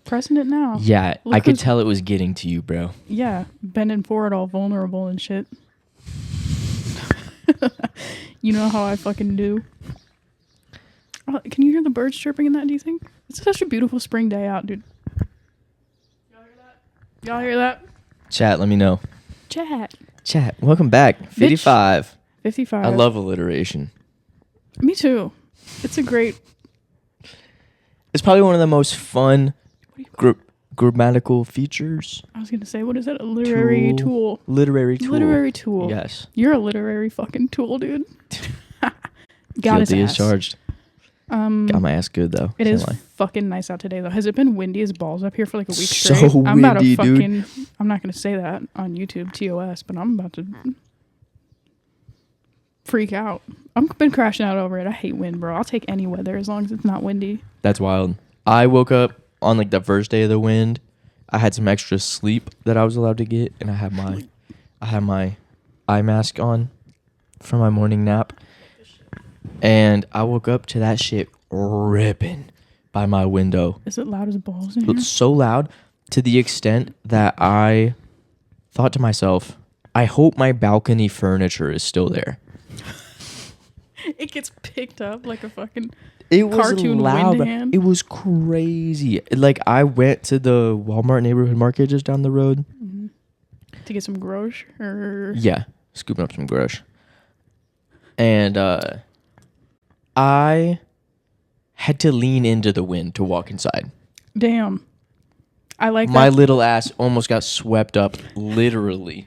pressing it now. Yeah, Look I could who's- tell it was getting to you, bro. Yeah, bending forward all vulnerable and shit. You know how I fucking do. Oh, can you hear the birds chirping in that, do you think? It's such a beautiful spring day out, dude. Y'all hear that? Y'all hear that? Chat, let me know. Chat. Welcome back. 55. 55. I love alliteration. Me too. It's a great... It's probably one of the most fun grammatical features. I was going to say, what is it? A literary tool. Literary tool. Literary tool. Yes. You're a literary fucking tool, dude. Got his Guilty ass. as charged. Got my ass good, though. It is Can't lie. fucking nice out today, though. Has it been windy as balls up here for like a week So straight? I'm about to windy, fucking... dude. I'm not going to say that on YouTube, TOS, but I'm about to freak out. I've been crashing out over it. I hate wind, bro. I'll take any weather as long as it's not windy. That's wild. I woke up on like the first day of the wind. I had some extra sleep that I was allowed to get, and I had my eye mask on for my morning nap. And I woke up to that shit ripping by my window. Is it loud as balls in here? It's so loud to the extent that I thought to myself, I hope my balcony furniture is still there. It gets picked up like a fucking It was cartoon loud. wind hand. It was crazy. Like, I went to the Walmart neighborhood market just down the road. Mm-hmm. To get some grosh or... Yeah, scooping up some grosh. And I had to lean into the wind to walk inside. Damn. I like My that. little ass almost got swept up, literally.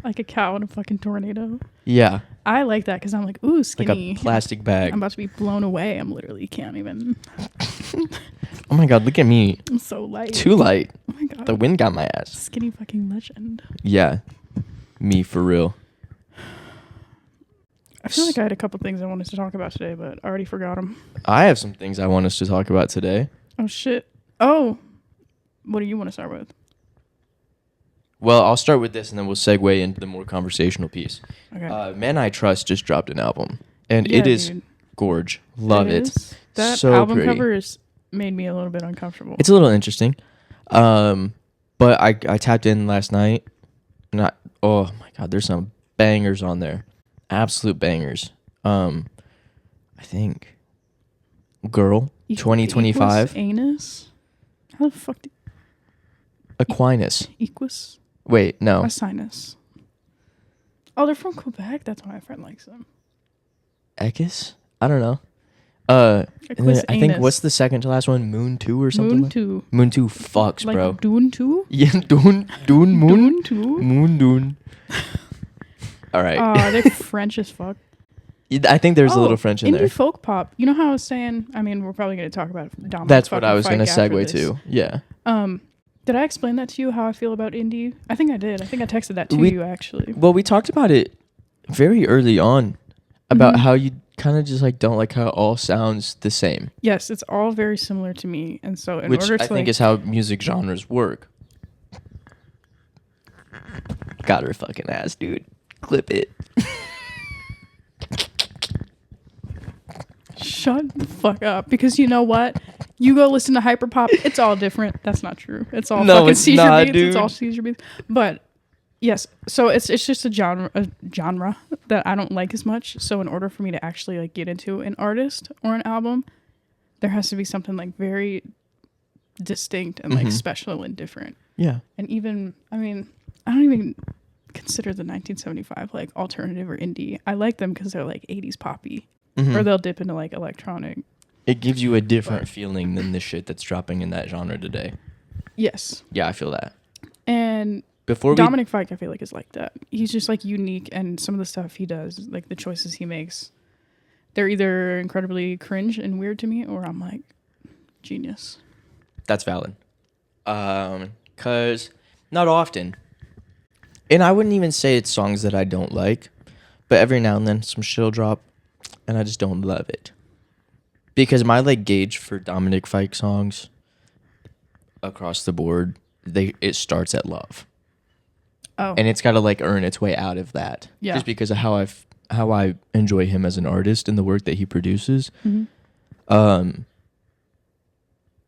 Like a cow in a fucking tornado. Yeah, I like that because I'm like, ooh, like skinny. a plastic bag. I'm about to be blown away. I'm literally can't even. Oh my god, look at me. I'm so light. Too light. Oh my god. The wind got my ass. Skinny fucking legend. Yeah, me for real. I feel like I had a couple things I wanted to talk about today, but I already forgot them. I have some things I want us to talk about today. Oh, shit. Oh. What do you want to start with? Well, I'll start with this and then we'll segue into the more conversational piece. Okay. Men I Trust just dropped an album. And Yeah, it is dude. gorge. Love it. is. That So album pretty. cover has made me a little bit uncomfortable. It's a little interesting. But I tapped in last night. And oh my god, there's some bangers on there. Absolute bangers. I think Girl, 2025. Anus? How the fuck? Aquinas. Equus? Wait, no. A sinus. Oh, they're from Quebec? That's why my friend likes them. Ekis? I don't know. And then I think Anus. what's the second to last one? Moon 2 or something? Moon 2. Moon 2 fucks, Like bro. Dune 2? Yeah, Dune Moon. Dune 2? Moon Dune. All right. Oh, they're French as fuck. I think there's a little French in indie there. folk pop. You know how I was saying? I mean, we're probably going to talk about Dominic That's what fucking I was going to Fike after segue this. to. Yeah. Did I explain that to you, how I feel about indie? I think I did. I think I texted that to you, actually. Well, we talked about it very early on about Mhm. how you kind of just like don't like how it all sounds the same. Yes, it's all very similar to me. And so in Which order to I think is how music genres work. Got her fucking ass, dude. Clip it. Shut the fuck up. Because you know what? You go listen to hyperpop, it's all different. That's not true. It's all No, fucking it's seizure not, beats. dude. It's all seizure beats. But yes, so it's just a genre that I don't like as much. So in order for me to actually like get into an artist or an album, there has to be something like very distinct and like special and different. Yeah. And even, I mean, I don't even consider the 1975 like alternative or indie. I like them because they're like 80s poppy. Mhm. Or they'll dip into like electronic. It gives you a different feeling than the shit that's dropping in that genre today. Yes. Yeah, I feel that. And Before Dominic Fike, I feel like, is like that. He's just like unique, and some of the stuff he does, like the choices he makes, they're either incredibly cringe and weird to me, or I'm like, genius. That's valid. 'Cause not often. And I wouldn't even say it's songs that I don't like, but every now and then some shit'll drop and I just don't love it. Because my like gauge for Dominic Fike songs across the board, it starts at love. Oh. And it's got to like earn its way out of that. Yeah. Just because of how I enjoy him as an artist and the work that he produces. Mhm.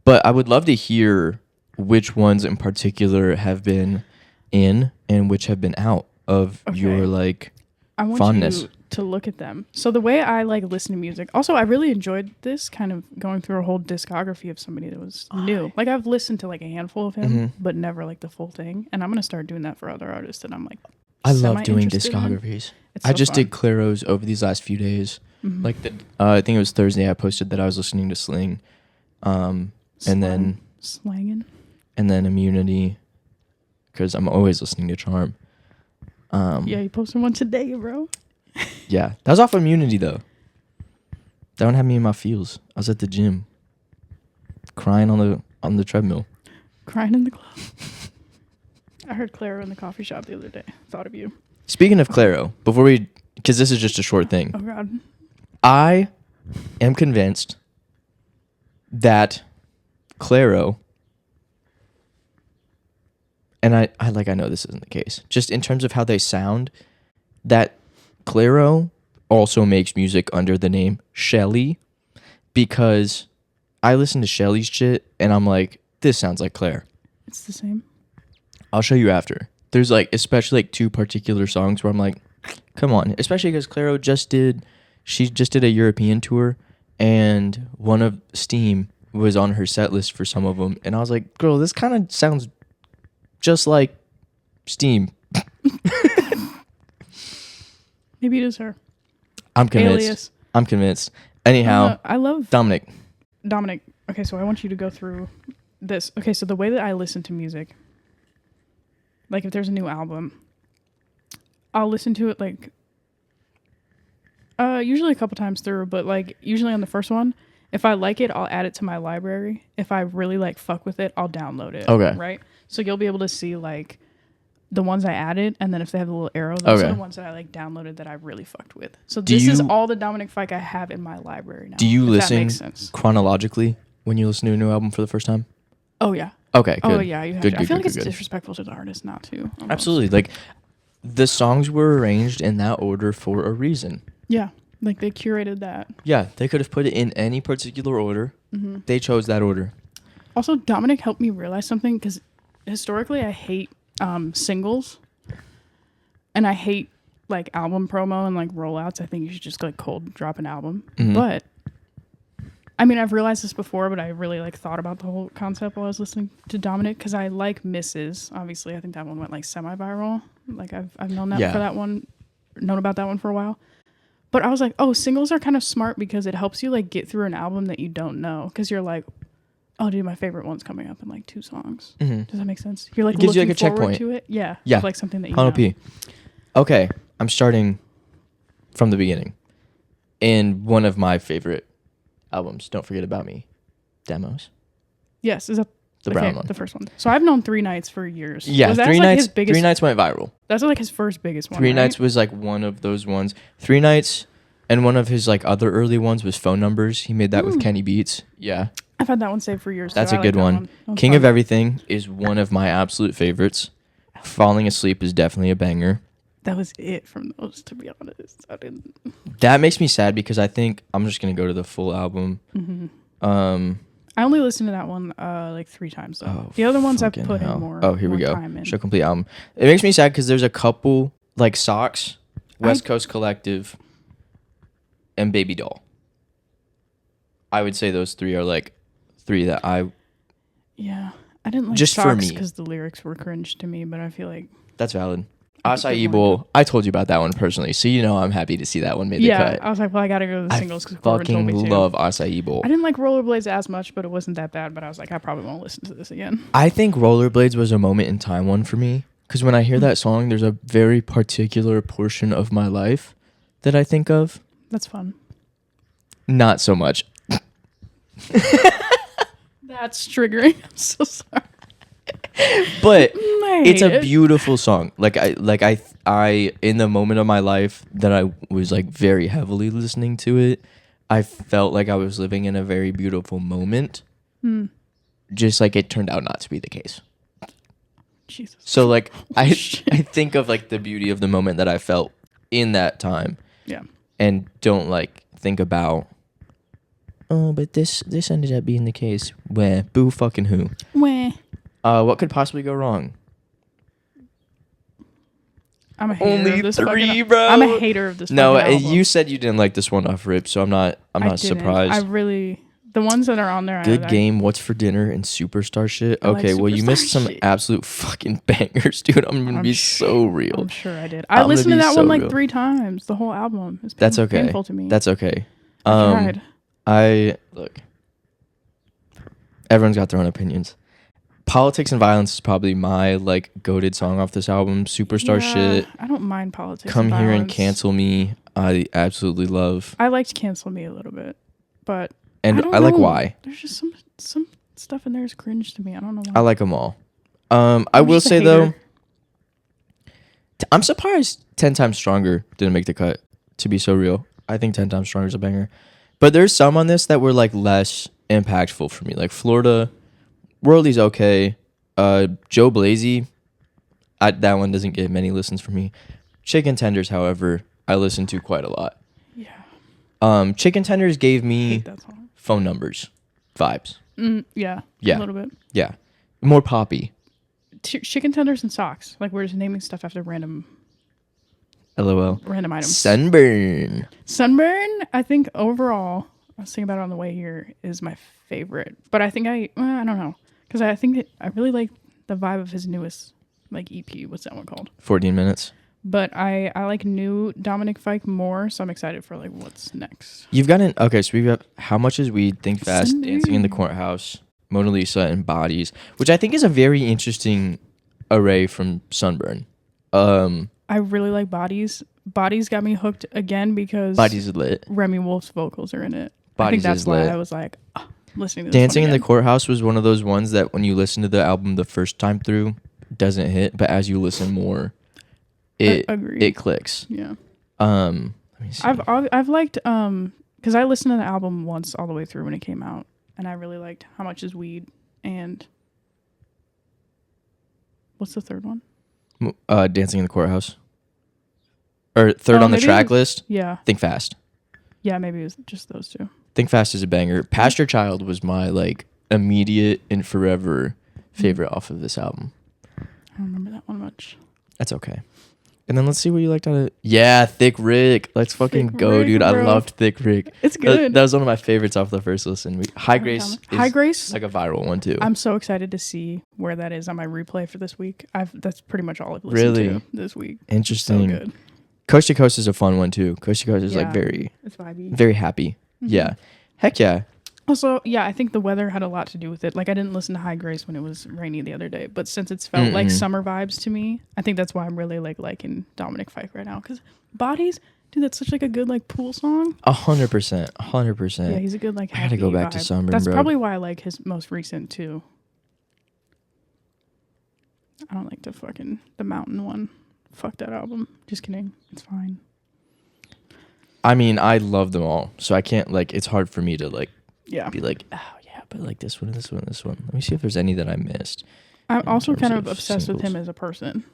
But I would love to hear which ones in particular have been in and which have been out of your like I want fondness. you to look at them. So the way I like listen to music. Also, I really enjoyed this kind of going through a whole discography of somebody that was new. Like I've listened to like a handful of him, but never like the full thing. And I'm gonna start doing that for other artists that I'm like. I love doing discographies. I just did Claro's over these last few days. Like I think it was Thursday. I posted that I was listening to Sling, and then Slangin', and then Immunity, because I'm always listening to Charm. Yeah, you posted one today, bro. Yeah, that was off Immunity though. That one had me in my feels. I was at the gym, crying on the treadmill. Crying in the club. I heard Claro in the coffee shop the other day. Thought of you. Speaking of Claro, because this is just a short thing. Oh God. I am convinced that Claro, and I know this isn't the case, just in terms of how they sound, that Claro also makes music under the name Shelly, because I listen to Shelly's shit and I'm like, this sounds like Claire. It's the same. I'll show you after. There's like, especially like two particular songs where I'm like, come on, especially because Claro just did a European tour, and one of Steam was on her set list for some of them, and I was like, girl, this kind of sounds just like Steam. Maybe it is her. I'm convinced. Alias. I'm convinced. Anyhow, I love Dominic. Okay, so I want you to go through this. Okay, so the way that I listen to music, like if there's a new album, I'll listen to it like usually a couple times through, but like usually on the first one, if I like it, I'll add it to my library. If I really like fuck with it, I'll download it. Okay. Right? So you'll be able to see like the ones I added, and then if they have the little arrow, those are the ones that I like downloaded that I really fucked with. So this is all the Dominic Fike I have in my library now. Do you listen that makes sense. chronologically when you listen to a new album for the first time? Oh yeah. Okay, good. Oh yeah, you have to. I feel like it's disrespectful to the artist not to. Almost. Absolutely. Like the songs were arranged in that order for a reason. Yeah. Like they curated that. Yeah, they could have put it in any particular order. Mm-hmm. They chose that order. Also, Dominic helped me realize something, because historically I hate singles, and I hate like album promo and like rollouts. I think you should just like cold drop an album. Mm-hmm. But I mean, I've realized this before, but I really like thought about the whole concept while I was listening to Dominic, because I like Misses. Obviously, I think that one went like semi-viral. Like I've known that for that one, known about that one for a while. But I was like, oh, singles are kind of smart because it helps you like get through an album that you don't know, because you're like, oh, dude, my favorite one's coming up in like 2 songs. Mm-hmm. Does that make sense? You're like it gives looking you like a forward checkpoint to it. Yeah. Yeah. Like something that you know. P. Okay, I'm starting from the beginning. In one of my favorite albums, Don't Forget About Me, Demos. Yes, is that the brown one? The first one. So I've known 3 Nights for years. Yeah, Three Nights. 3 Nights went viral. That's like his first biggest one. 3 Nights was like one of those ones. 3 Nights, and one of his like other early ones was Phone Numbers. He made that with Kenny Beats. Yeah, I've had that one saved for years. That's a good one. King of Everything is one of my absolute favorites. Falling Asleep is definitely a banger. That was it from those, to be honest. I didn't. That makes me sad because I think I'm just gonna go to the full album. Mm-hmm. I only listened to that one like 3 times though. The other ones I've put in more. Oh, here we go. Time in. Show complete album. It makes me sad because there's a couple like Socks, West Coast Collective, and Baby Doll. I would say those 3 are like 3 that I. Yeah, I didn't like just Socks for me because the lyrics were cringe to me, but I feel like that's valid. Acai Bowl, I told you about that one personally, so you know I'm happy to see that one made the cut. I was like, well, I gotta go to the singles because Corbin told me to. I fucking love Acai Bowl. I didn't like Rollerblades as much, but it wasn't that bad. But I was like, I probably won't listen to this again. I think Rollerblades was a moment in time one for me, because when I hear that song, there's a very particular portion of my life that I think of. That's fun. Not so much. That's triggering. I'm so sorry. But it's a beautiful song. Like I in the moment of my life that I was like very heavily listening to it, I felt like I was living in a very beautiful moment. Just like it turned out not to be the case. Jesus. So like I think of like the beauty of the moment that I felt in that time. Yeah. And don't like think about oh, but this ended up being the case. Wah, boo fucking who. Wah. What could possibly go wrong? I'm a hater Only of this 3, fucking, bro. I'm a hater of this No, fucking album. you said you didn't like this one off rip, so I'm not didn't. surprised. I really, the ones that are on there. Good game. What's for dinner and superstar shit. I like Okay, well you Superstar missed some shit. absolute fucking bangers, dude. I'm gonna be so real. I'm sure I did. I'm I gonna listened to be that so one like real. 3 times. The whole album. It's That's okay. painful to me. That's okay. I tried. I look. Everyone's got their own opinions. Politics and Violence is probably my like goated song off this album. Superstar shit. I don't mind Politics. Come and Here and Violence. Cancel Me. I absolutely love. I liked Cancel Me a little bit, but And don't I like know. Why. There's just some stuff in there is cringe to me. I don't know why. I like them all. I I'm will just a say though, hater. I'm surprised 10 Times Stronger didn't make the cut. To be so real, I think 10 Times Stronger is a banger. But there's some on this that were like less impactful for me. Like Florida, Worldly's okay. Joe Blazy, that one doesn't get many listens from me. Chicken Tenders, however, I listen to quite a lot. Yeah. Chicken Tenders gave me Hate that song. Phone Numbers vibes. Yeah. Yeah. A little bit. Yeah. More poppy. Chicken tenders and socks. Like we're just naming stuff after random LOL. items. Sunburn. Sunburn, I think overall, I was thinking about it on the way here, is my favorite. But I think I don't know. Because I think that I really like the vibe of his newest like EP. What's that one called? 14 minutes. But I like new Dominic Fike more, so I'm excited for like what's next. You've got okay, so we've got How Much Is Weed, Think Fast, Sunburn. Dancing in the Courthouse, Mona Lisa, and Bodies, which I think is a very interesting array from Sunburn. I really like Bodies. Bodies got me hooked again because Bodies is lit. Remy Wolf's vocals are in it. I Bodies think that's is why lit. I was like listening to this Dancing one in the again. Courthouse was one of those ones that when you listen to the album the first time through, doesn't hit, but as you listen more, Agreed. it clicks. Yeah. Let me see. I've liked because I listened to the album once all the way through when it came out, and I really liked How Much Is Weed and what's the third one? Dancing in the Courthouse. Or third Oh, on the maybe it track was- list. Yeah, Think Fast. yeah, maybe it was just those two. Think Fast is a banger. Pastor Child was my like immediate and forever favorite off of this album. I don't remember that one much. That's okay. And then let's see what you liked out of it. Yeah, Thick Rick. Let's fucking Thick go, Rick, dude. I bro. loved Thick Rick. It's good. That was one of my favorites off the first listen. High Grace is High Grace. like a viral one too. I'm so excited to see where that is on my replay for this week. That's pretty much all I've listened Really? to this week. So Interesting. good. Coast to Coast is a fun one too. Coast to Coast is like Yeah. very, It's vibey. very happy. Mhm. Yeah. Heck yeah. Also, yeah, I think the weather had a lot to do with it. Like, I didn't listen to High Grace when it was rainy the other day, but since it's felt like summer vibes to me, I think that's why I'm really like liking Dominic Fike right now. Because Bodies, dude, that's such like a good like pool song. 100%. 100%. Yeah, he's a good like. I gotta go happy back to vibe. Sunburn, That's bro. probably why I like his most recent too. I don't like the mountain one. Fuck that album. Just kidding. It's fine. I mean, I love them all. So I can't like, it's hard for me to like Yeah. be like, oh yeah, but like this one and this one and this one. Let me see if there's any that I missed. I'm in also terms kind of of obsessed with singles. him as a person.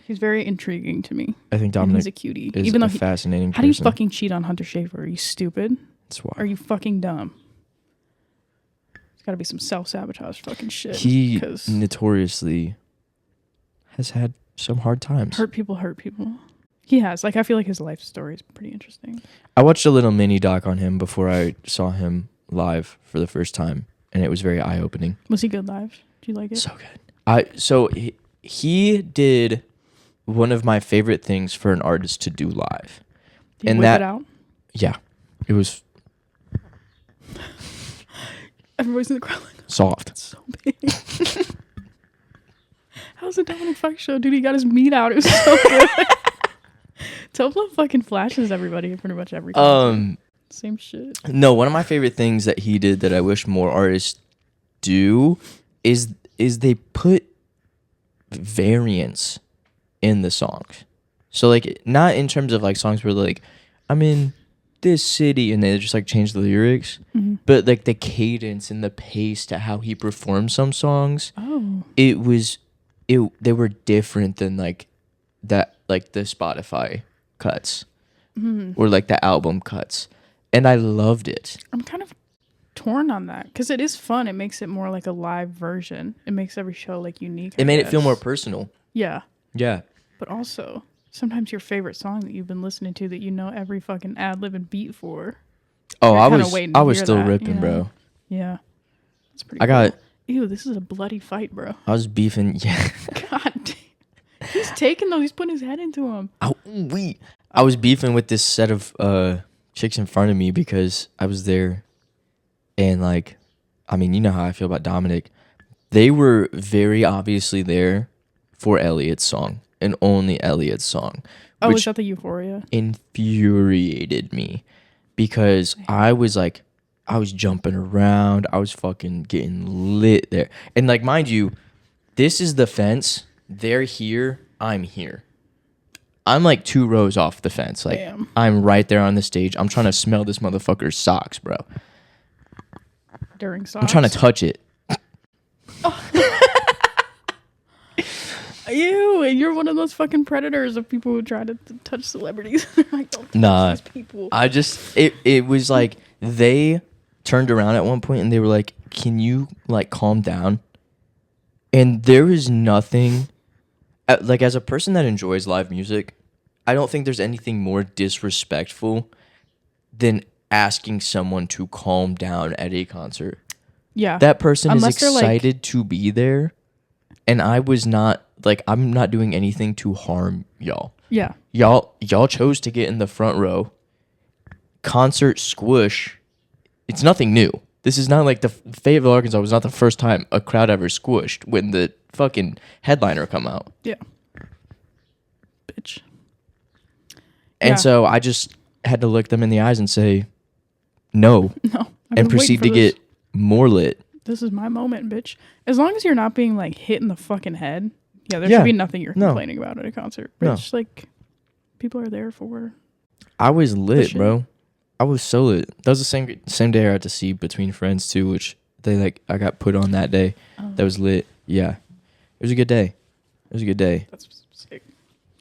He's very intriguing to me. I think And Dominic he's a cutie. is Even though a fascinating how do you person. fucking cheat on Hunter Schafer? Are you stupid? That's why. Are you fucking dumb? There's got to be some self-sabotage fucking shit. He 'cause notoriously has had some hard times. hurt people. He has. Like, I feel like his life story is pretty interesting. I watched a little mini doc on him before I saw him live for the first time, and it was very eye-opening. Was he good live? Do you like it? So good. So he did one of my favorite things for an artist to do live. Did you and whip that- it out? Yeah, it was Everybody's in the crowd like, soft. it's so big. How's the Dominic Fike show? Dude, he got his meat out. It was so good. Topla fucking flashes everybody in pretty much every concert. Same shit. No, one of my favorite things that he did that I wish more artists do is they put variants in the songs. So like not in terms of like songs where like I'm in this city and they just like change the lyrics, but like the cadence and the pace to how he performed some songs. Oh. They were different than like that, like the Spotify cuts or like the album cuts, and I loved it. I'm kind of torn on that because it is fun. It makes it more like a live version. It makes every show like unique. It made it feel more personal. Yeah. Yeah. But also, sometimes your favorite song that you've been listening to that you know every fucking ad lib and beat for. Oh, I was still ripping, bro. Yeah. That's pretty cool. Ew, this is a bloody fight, bro. I was beefing. Yeah. God damn. He's taking those. He's putting his head into them. I was beefing with this set of chicks in front of me because I was there. And, like, I mean, you know how I feel about Dominic. They were very obviously there for Elliot's song and only Elliot's song. Oh, was that the Euphoria? Infuriated me because I was jumping around. I was fucking getting lit there. And, like, mind you, this is the fence. They're here. I'm here. I'm like 2 rows off the fence. Like, damn. I'm right there on the stage. I'm trying to smell this motherfucker's socks, bro. During socks? I'm trying to touch it. Ew, you're one of those fucking predators of people who try to touch celebrities. Like, don't touch these people. It was like they turned around at one point and they were like, can you like calm down? And there is nothing, like as a person that enjoys live music, I don't think there's anything more disrespectful than asking someone to calm down at a concert. Yeah. That person is excited to be there. And I was not, like, I'm not doing anything to harm y'all. Yeah. Y'all chose to get in the front row. Concert squish. It's nothing new. This is not like the Fayetteville, Arkansas was not the first time a crowd ever squished when the fucking headliner come out. Yeah. Bitch. And so I just had to look them in the eyes and say, no. No. And proceed to get more lit. This is my moment, bitch. As long as you're not being like hit in the fucking head, there should be nothing you're complaining about at a concert. Bitch, like people are there for. I was lit, bro. I was so lit. That was the same day I had to see Between Friends too, which I got put on that day. Oh. That was lit. Yeah, it was a good day. That's sick.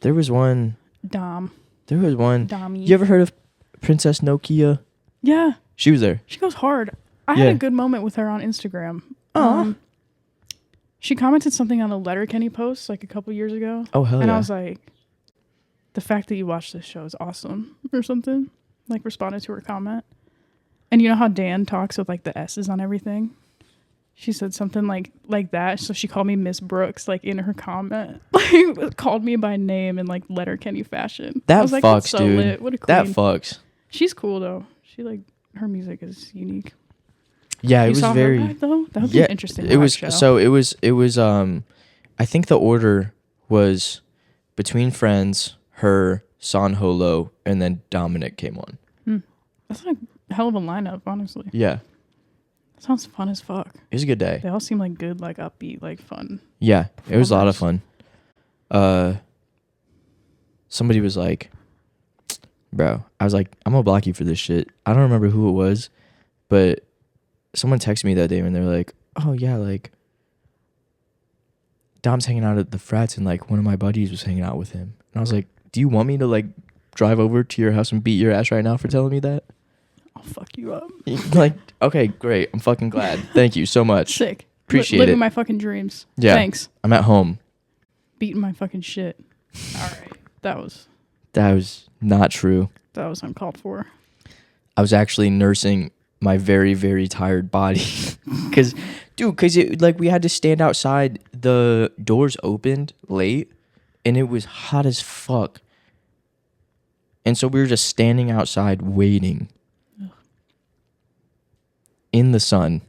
There was one. Dommy. You ever heard of Princess Nokia? Yeah. She was there. She goes hard. I had a good moment with her on Instagram. She commented something on a Letterkenny post like a couple years ago. Oh, hell and I was like, the fact that you watched this show is awesome or something. Like responded to her comment. And you know how Dan talks with like the S's on everything? She said something like that. So she called me Miss Brooks like in her comment. Like called me by name in like Letterkenny fashion. That fucks, like, so dude. Lit. What a queen. That fucks. She's cool though. She like her music is unique. Yeah, it was very. Her back, though? That would be interesting. It was show. So it was. I think the order was Between Friends, her, San Holo, and then Dominic came on. That's like a hell of a lineup, honestly. Yeah. That sounds fun as fuck. It was a good day. They all seem like good, like upbeat, like fun. Yeah, it was a lot of fun. Somebody was like, bro, I was like, I'm gonna block you for this shit. I don't remember who it was, but someone texted me that day and they're like, oh yeah, like Dom's hanging out at the frats and like one of my buddies was hanging out with him. And I was like, do you want me to like drive over to your house and beat your ass right now for telling me that? I'll fuck you up. Like, okay, great. I'm fucking glad. Thank you so much. Sick. Appreciate it. Living my fucking dreams. Yeah. Thanks. I'm at home. Beating my fucking shit. All right. That was not true. That was uncalled for. I was actually nursing my very, very tired body. Because we had to stand outside. The doors opened late and it was hot as fuck. And so we were just standing outside waiting in the sun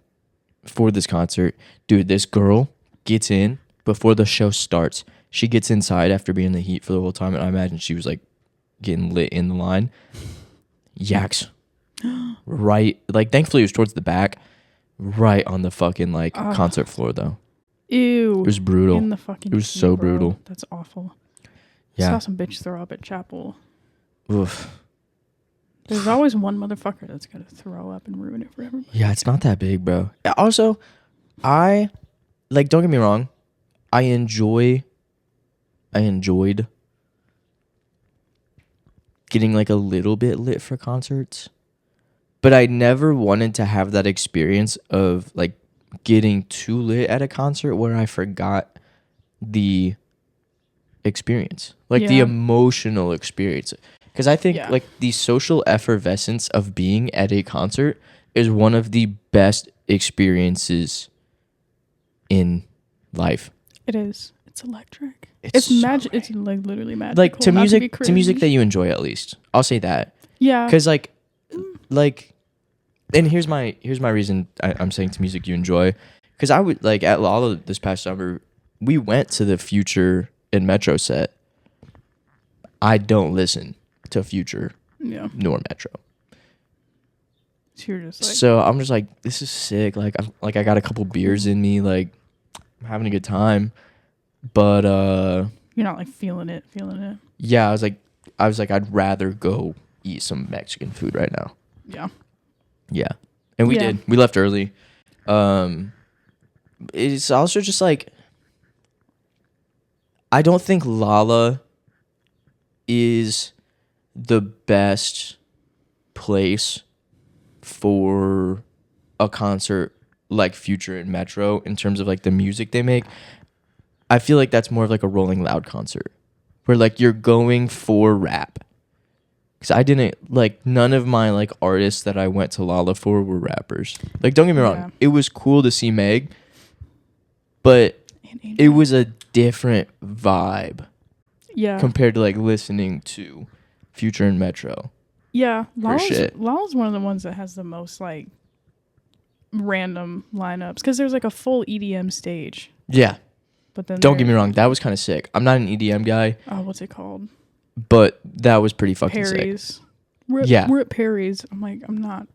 for this concert. Dude, this girl gets in before the show starts. She gets inside after being in the heat for the whole time. And I imagine she was like getting lit in the line. Yaks. Right. Like, thankfully it was towards the back. Right on the fucking like concert floor though. Ew. It was brutal. In the fucking it was so brutal. That's awful. Yeah. I saw some bitch throw up at chapel. Oof. There's always one motherfucker that's gonna throw up and ruin it for everybody. Yeah, it's not that big, bro. Also, don't get me wrong, I enjoyed getting like a little bit lit for concerts, But I never wanted to have that experience of like getting too lit at a concert where I forgot the experience, like the Yeah. emotional experience. Because I think Yeah. like the social effervescence of being at a concert is one of the best experiences in life. It is. It's electric. It's It's so magic. great. It's like literally magical. Like to not music, be to music cringe. that you enjoy at least. I'll say that. Yeah. Because like, and here's my reason I'm saying to music you enjoy. Because I would like at Lolla this past summer, we went to the Future and Metro set. I don't listen to Future Yeah. nor Metro. So you're just like. So I'm just like, this is sick. Like I got a couple beers in me. Like I'm having a good time. But You're not like feeling it. yeah, I was like, I'd rather go eat some Mexican food right now. Yeah. Yeah, and we Yeah. did. We left early. It's also just like, I don't think Lolla is the best place for a concert like Future and Metro in terms of like the music they make. I feel like that's more of like a Rolling Loud concert where like you're going for rap. Because I didn't like, none of my like artists that I went to Lolla for were rappers. Like, don't get me wrong, Yeah. it was cool to see Meg, but it was a different vibe Yeah. compared to like listening to Future and Metro. Yeah. shit. Lolla's one of the ones that has the most like random lineups because there's like a full EDM stage. Yeah, But then don't get me wrong, that was kind of sick. I'm not an EDM guy, Oh, what's it called? but that was pretty fucking sick. Perry's. Yeah. We're at Perry's. I'm like, I'm not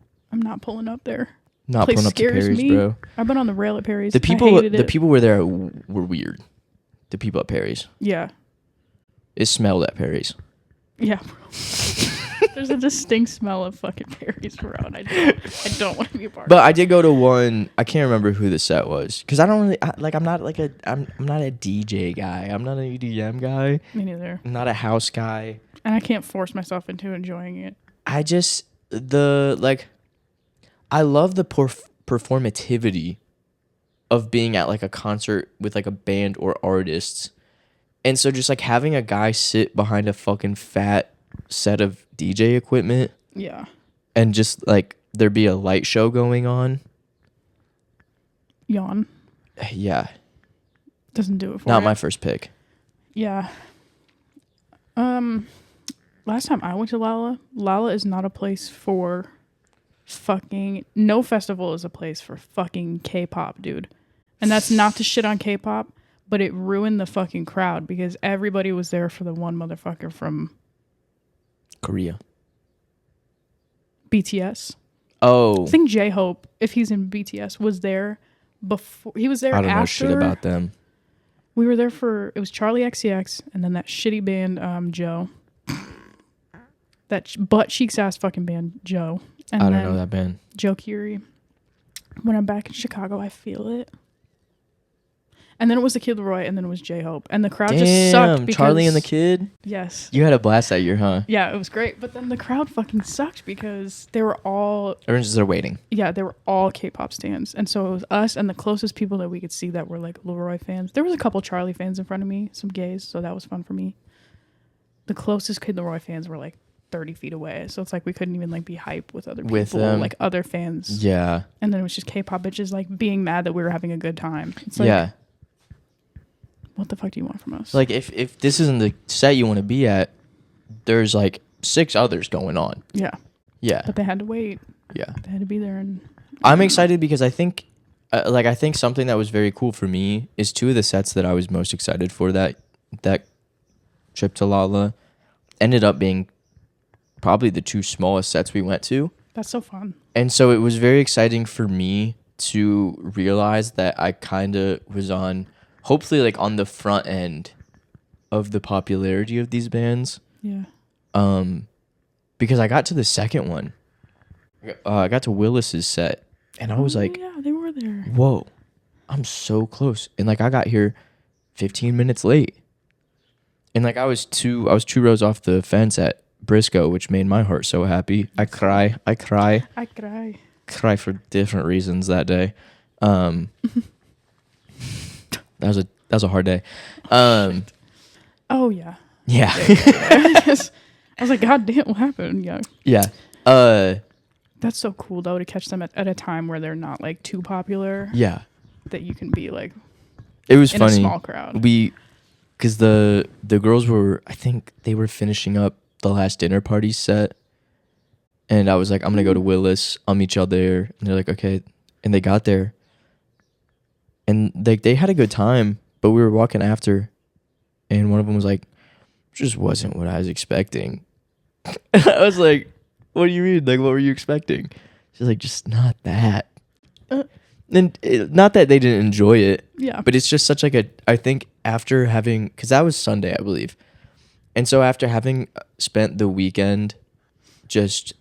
pulling up there. Not Place pulling up to scares Perry's, me. bro. I've been on the rail at Perry's. The people the people were there were weird. The people at Perry's. Yeah. It smelled at Perry's. Yeah, bro. There's a distinct smell of fucking Perry's, bro. And I don't want to be a part But of it. I did go to one. I can't remember who the set was because I don't really I'm not like I'm not a DJ guy. I'm not an EDM guy. Me neither. I'm not a house guy. And I can't force myself into enjoying it. I just I love the performativity of being at like a concert with like a band or artists. And so just like having a guy sit behind a fucking fat set of DJ equipment Yeah. and just like there be a light show going on. Yawn. Yeah. Doesn't do it for Not you. my first pick. Yeah. Last time I went to Lolla is not a place for fucking. No festival is a place for fucking K-pop, dude. And that's not to shit on K-pop, but it ruined the fucking crowd because everybody was there for the one motherfucker from Korea. BTS. Oh. I think J-Hope, if he's in BTS, was there before. He was there I don't after. know shit about them. We were there for, it was Charlie XCX and then that shitty band, Joe. That butt cheeks ass fucking band, Joe. And I don't then know that band. Joe Curie. When I'm back in Chicago, I feel it. And then it was the Kid Leroy and then it was J-Hope. And the crowd just sucked because... Charlie and the Kid? Yes. You had a blast that year, huh? Yeah, it was great. But then the crowd fucking sucked because they were all... Everyone's just there waiting. Yeah, they were all K-pop stands. And so it was us and the closest people that we could see that were like Leroy fans. There was a couple Charlie fans in front of me, some gays, so that was fun for me. The closest Kid Leroy fans were like 30 feet away. So it's like we couldn't even like be hype with other people, With them. like other fans. Yeah. And then it was just K-pop bitches like being mad that we were having a good time. It's like, Yeah. what the fuck do you want from us? Like if this isn't the set you want to be at, there's like 6 others going on. Yeah. Yeah. But they had to wait. Yeah. They had to be there. And I'm excited because I think I think something that was very cool for me is 2 of the sets that I was most excited for that trip to Lolla ended up being probably the 2 smallest sets we went to. that's so fun. And so it was very exciting for me to realize that I kind of was on, hopefully like on the front end of the popularity of these bands. Yeah. Because I got to the second one. I got to Willis's set and I was like, yeah, they were there. whoa, I'm so close. And like I got here 15 minutes late. And like I was 2 rows off the fence at Briscoe, which made my heart so happy. I cry for different reasons that day. That was a hard day. Oh yeah. Yeah. I was like, God damn, what happened? Yeah. Yeah. That's so cool though to catch them at a time where they're not like too popular. Yeah. That you can be like. It was in funny. A small crowd. Because the girls were, I think they were finishing up the last dinner party set, and I was like, I'm gonna go to Willis. I'll meet y'all there. And they're like, okay. And they got there, and they had a good time. But we were walking after, and one of them was like, just wasn't what I was expecting. I was like, what do you mean? Like, what were you expecting? She's like, just not that. And not that they didn't enjoy it. Yeah. But it's just such like I think after having, because that was Sunday, I believe. And so after having spent the weekend just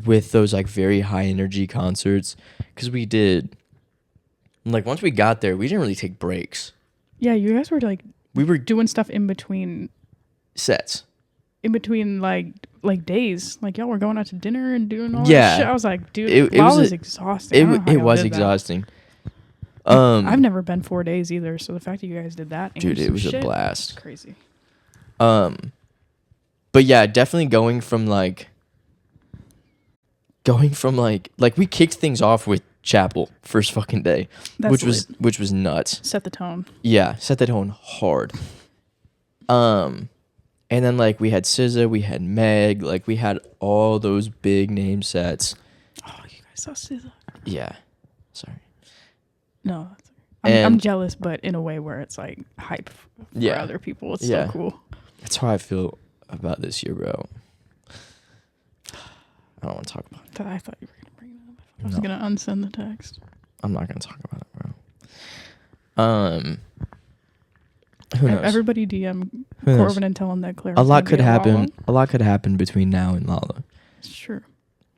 with those like very high energy concerts, because we did, like once we got there, we didn't really take breaks. Yeah, you guys were like, we were doing stuff in between sets. In between like days. Like y'all were going out to dinner and doing all that shit. I was like, dude, it was exhausting. It was exhausting. I've never been 4 days either, so the fact that you guys did that, dude, it was a blast. It's crazy. But yeah, definitely going from like we kicked things off with chapel first fucking day, which was nuts. Set the tone. Yeah, set the tone hard. And then like we had SZA, we had Meg, like we had all those big name sets. Oh, you guys saw SZA? Yeah. Sorry. No, I'm jealous, but in a way where it's like hype for other people. It's so cool. That's how I feel about this year, bro. I don't want to talk about it. I thought you were gonna bring it up. I was gonna unsend the text. I'm not gonna talk about it, bro. Who knows? Everybody DM Corbin and tell him that Claire. A lot could happen. A lot could happen between now and Lolla. It's true.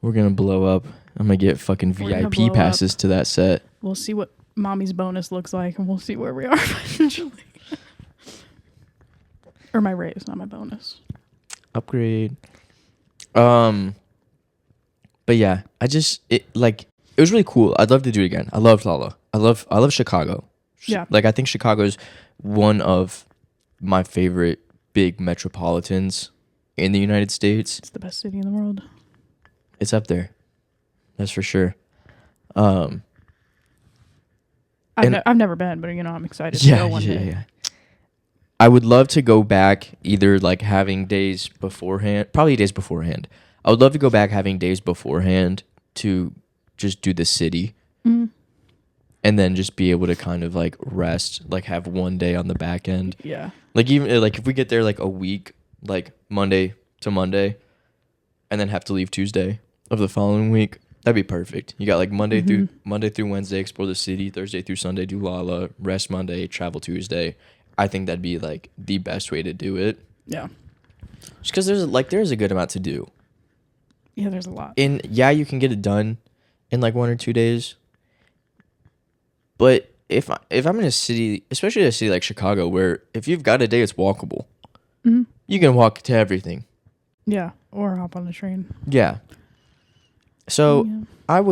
We're gonna blow up. I'm gonna get fucking VIP passes to that set. We'll see what mommy's bonus looks like, and we'll see where we are financially. Or my raise, not my bonus. Upgrade. But yeah, it was really cool. I'd love to do it again. I loved Lolla. I love Chicago. Yeah. Like I think Chicago's one of my favorite big metropolitans in the United States. It's the best city in the world. It's up there. That's for sure. I've never been, but I'm excited to go one day. Yeah. I would love to go back either like having days beforehand, probably days beforehand. I would love to go back having days beforehand to just do the city. Mm-hmm. And then just be able to kind of like rest, like have one day on the back end. Yeah. Like even like if we get there like a week, like Monday to Monday, and then have to leave Tuesday of the following week, that'd be perfect. You got like Monday through Wednesday, explore the city. Thursday through Sunday, do Lolla. Rest Monday, travel Tuesday. I think that'd be like the best way to do it. Yeah. Just because there's a good amount to do. Yeah, there's a lot. And yeah, you can get it done in like 1 or 2 days. But if I'm in a city, especially a city like Chicago, where if you've got a day, it's walkable. Mm-hmm. You can walk to everything. Yeah, or hop on the train. Yeah. So I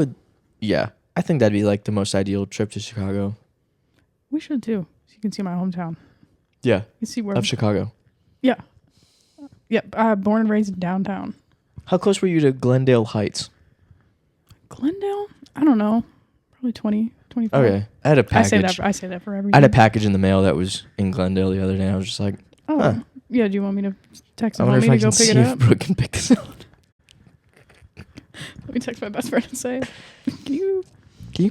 think that'd be like the most ideal trip to Chicago. We should too. So you can see my hometown. Yeah. You can see where of Chicago. Yeah. Yep. Born and raised downtown. How close were you to Glendale Heights? Glendale? I don't know. Probably 20. 25. Okay. I had a package. I say that for everything. I had a package in the mail that was in Glendale the other day. I was just like, yeah. Do you want me to text I him? wonder if Me I to go can pick see it if up? Brooke can pick this up. Let me text my best friend and say, Can you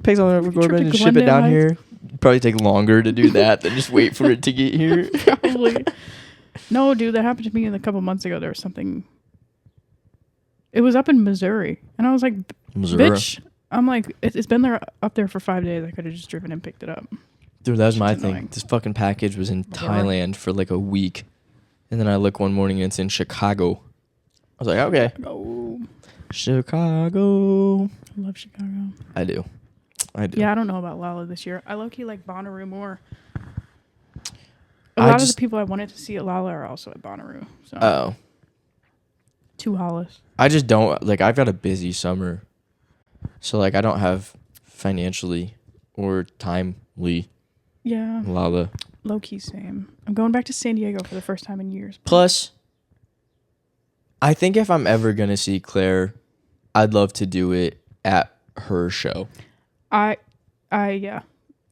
pick something up for Corbin and ship it down here? Probably take longer to do that than just wait for it to get here. Probably. No, dude, that happened to me a couple months ago. There was something. It was up in Missouri, and I was like, Missouri. Bitch. I'm like, it's been up there for 5 days. I could have just driven and picked it up. Dude, that was my thing. This fucking package was in Thailand for like a week. And then I look one morning and it's in Chicago. I was like, okay. Chicago. I love Chicago. I do. Yeah, I don't know about Lolla this year. I low-key like Bonnaroo more. A lot of the people I wanted to see at Lolla are also at Bonnaroo. So. Oh. 2 Hollis. I just don't like. I've got a busy summer, so like I don't have financially or timely. Yeah. Lolla. Low key same. I'm going back to San Diego for the first time in years. Plus, I think if I'm ever gonna see Claire, I'd love to do it at her show. Yeah.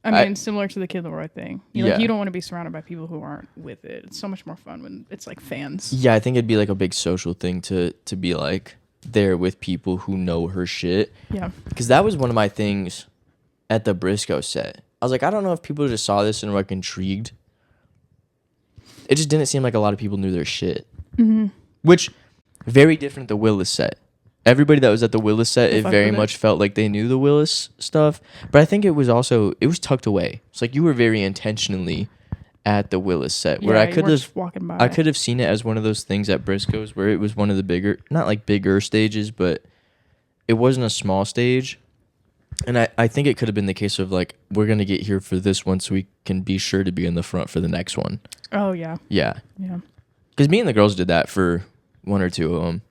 I mean, similar to the Kid Leroy thing. You don't want to be surrounded by people who aren't with it. It's so much more fun when it's like fans. Yeah, I think it'd be like a big social thing to be like there with people who know her shit. Yeah. Because that was one of my things at the Briscoe set. I was like, I don't know if people just saw this and were like intrigued. It just didn't seem like a lot of people knew their shit. Mm-hmm. Which, very different the Willis set. Everybody that was at the Willis set, it very much felt like they knew the Willis stuff. But I think it was tucked away. It's like you were very intentionally at the Willis set. Where I could have seen it as one of those things at Briscoe's where it was one of the bigger, not like bigger stages, but it wasn't a small stage. And I think it could have been the case of like, we're going to get here for this one so we can be sure to be in the front for the next one. Oh, yeah. Yeah. Yeah. Because me and the girls did that for one or two of them.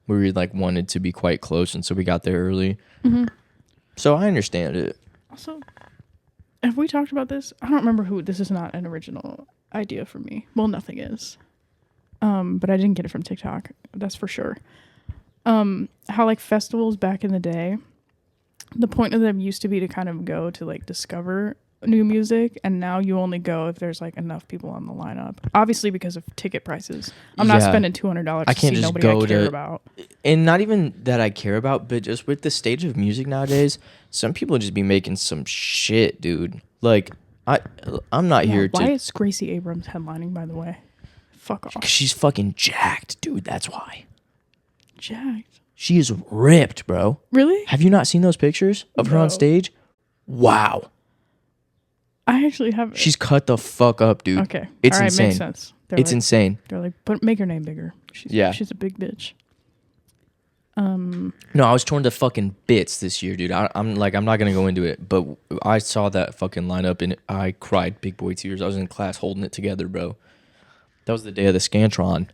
Where we like wanted to be quite close, and so we got there early. Mm-hmm. So I understand it. Also, have we talked about this? I don't remember who. This is not an original idea for me. Well, nothing is. But I didn't get it from TikTok. That's for sure. How like festivals back in the day, the point of them used to be to kind of go to like discover new music, and now you only go if there's like enough people on the lineup. Obviously because of ticket prices. I'm not spending $200 to see nobody I care about. And not even that I care about, but just with the stage of music nowadays, some people just be making some shit, dude. Like I'm not here to. Why is Gracie Abrams headlining, by the way? Fuck off. 'Cause she's fucking jacked, dude. That's why. Jacked. She is ripped, bro. Really? Have you not seen those pictures of her on stage? Wow. I actually haven't. She's cut the fuck up, dude. Okay. It's all right, insane. Makes sense. It's insane. They're like, make her name bigger. She's a big bitch. No, I was torn to fucking bits this year, dude. I'm not gonna go into it, but I saw that fucking lineup and I cried big boy tears. I was in class holding it together, bro. That was the day of the Scantron.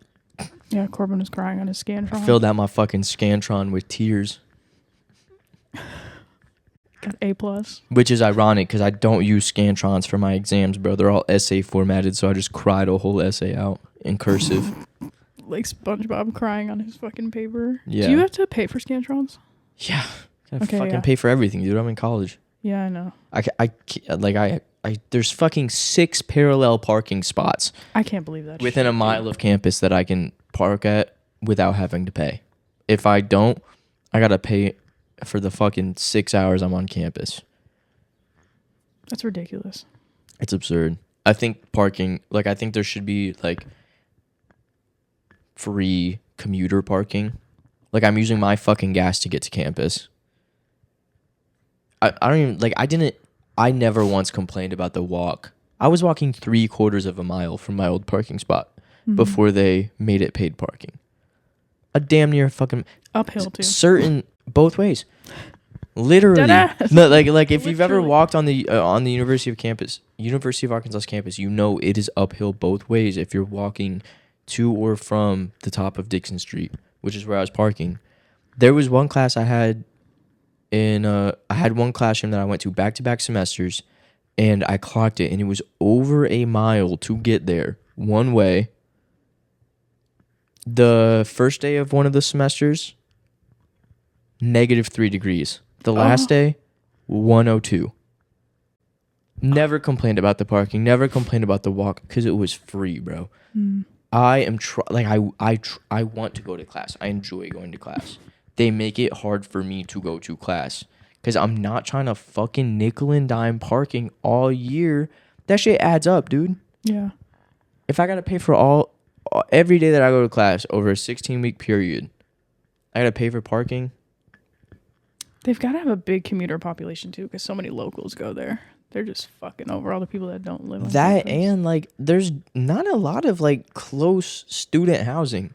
Yeah, Corbin was crying on his Scantron. I filled out my fucking Scantron with tears. Got A+. Which is ironic because I don't use Scantrons for my exams, bro. They're all essay formatted, so I just cried a whole essay out in cursive. Like SpongeBob crying on his fucking paper. Yeah. Do you have to pay for Scantrons? Yeah. I pay for everything, dude. I'm in college. Yeah, I know. There's fucking 6 parallel parking spots. I can't believe that. Within a mile of campus that I can park at without having to pay. If I don't, I gotta pay for the fucking 6 hours I'm on campus. That's ridiculous. It's absurd. I think parking, I think there should be, free commuter parking. I'm using my fucking gas to get to campus. I don't even, I never once complained about the walk. I was walking 3/4 of a mile from my old parking spot before they made it paid parking. A damn near fucking... Uphill, too. Certain... Both ways. Literally. No, if you've ever walked on the University of Arkansas campus, you know it is uphill both ways if you're walking to or from the top of Dixon Street, which is where I was parking. There was one class I had I had one classroom that I went to back-to-back semesters, and I clocked it, and it was over a mile to get there one way. The first day of one of the semesters, -3 degrees. The last day, 102. Never complained about the parking. Never complained about the walk because it was free, bro. I am I want to go to class. I enjoy going to class. They make it hard for me to go to class because I'm not trying to fucking nickel and dime parking all year. That shit adds up, dude. Yeah. If I gotta pay for every day that I go to class over a 16-week period, I gotta pay for parking. They've got to have a big commuter population too, because so many locals go there. They're just fucking over all the people that don't live on that campus. And there's not a lot of close student housing.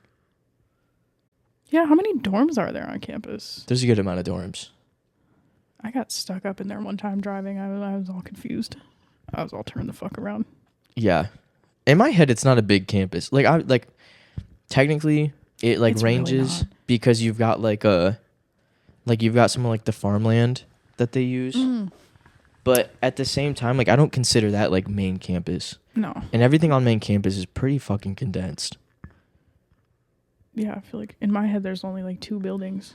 Yeah, how many dorms are there on campus? There's a good amount of dorms. I got stuck up in there one time driving. I was all confused. I was all turned the fuck around. Yeah. In my head, it's not a big campus. Technically, it like It's really ranges not. because you've got you've got some of like the farmland that they use. But at the same time, like I don't consider that like main campus. No. And everything on main campus is pretty fucking condensed. Yeah, I feel like in my head there's only like 2 buildings.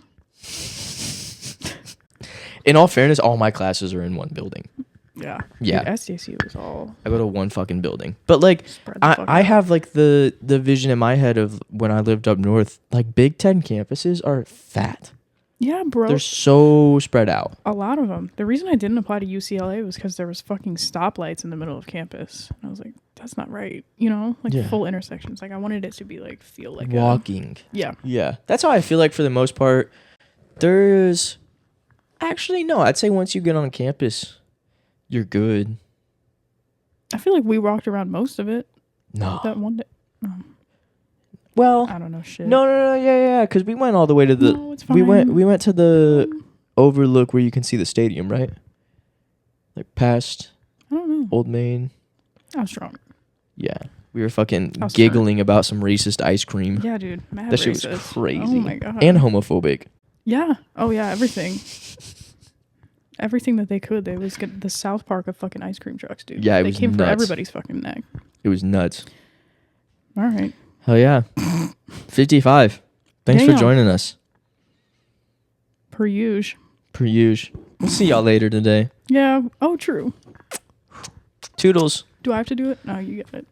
In all fairness, all my classes are in one building. Yeah. Yeah. Dude, SDSU is all I go to one fucking building. But like spread the fuck I out. have like the vision in my head of when I lived up north, like Big Ten campuses are fat. Yeah, bro. They're so spread out. A lot of them. The reason I didn't apply to UCLA was because there was fucking stoplights in the middle of campus. And I was like, that's not right. You know, like Yeah. full intersections. Like I wanted it to be like feel like Walking. Yeah. Yeah. That's how I feel like for the most part. There's actually no, I'd say once you get on campus, you're good. I feel like we walked around most of it No. that one day. Well, I don't know shit. no, yeah, because we went all the way to the. No, it's we fine. went to the overlook where you can see the stadium, right? Like past I don't know. Old Main. I was drunk. Yeah, we were fucking I was giggling about some racist ice cream. Yeah, dude. Mad That shit was racist. crazy. Oh my god. And homophobic. Yeah. Oh yeah. Everything. Everything that they could. They was get the South Park of fucking ice cream trucks, dude. Yeah, it they was came for nuts. everybody's fucking neck. It was nuts. All right. Hell yeah. 55. Thanks for Damn. joining us. Per usual. Per usual. We'll see y'all later today. Yeah. Oh, true. Toodles. Do I have to do it? No, you get it.